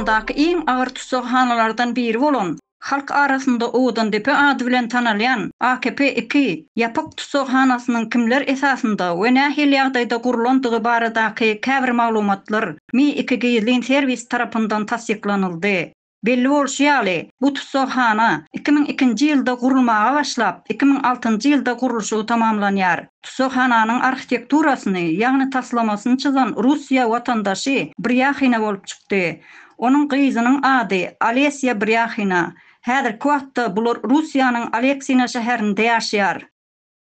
Türkmenistandaky iň agyr tutsakhanalardan biri bolan, halk arasynda Oğdantepe ady bilen tanalýan AKP-2 ýapyk tutsakhanasynyň kimler esasynda we nähili ýagdaýda gurulandygy baradaky käbir maglumatlar MI2 gizlin servis tarapyndan tasdiklanyldy. Belli bolşýaly, bu tutsakhana 2002-nji ýylda gurulmaga başlap, 2006-njy ýylda gurulşy tamamlanýar. Tutsakhananyň arhitekturasyny, ýagny taslamasyny çyzan Russiýa watandaşy Bryakhina bolup çykdy. Onun gyzynyň ady Alesya Bryakhyna. Häzirki wagtda bular Russiýanyň Aleksina şäherinde ýaşaýar.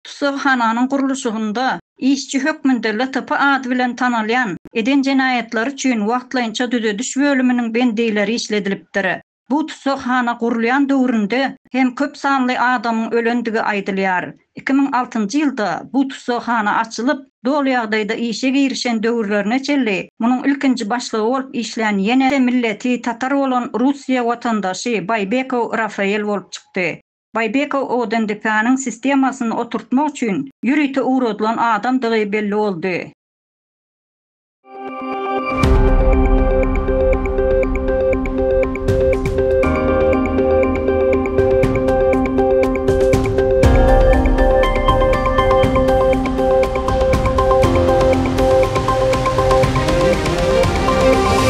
Tutsakhananyň gurulşygynda işçi hökmünde LTP ady bilen tanalýan eden jenaýatlar üçin wagtlaýynça düzediş bölüminiň bendileri işledilipdir. Bu tutsakhana gurulýan döwründe hem köp sanly adamyň ölendigi aýdylýar. 2006-njy ýylda bu tutsakhana açylyp, dolu ýagdaýda işe girişen döwürlerine çelli, munyň ilkinji başlygy bolup işleýän ýene milleti tatar bolan Russiýa watandaşy Baybekow Rafael bolup çykdy. Baybekow Oğdantepe'niň sistemasyny oturtmak üçin ýürüýte uğradylan adamdygy belli boldy.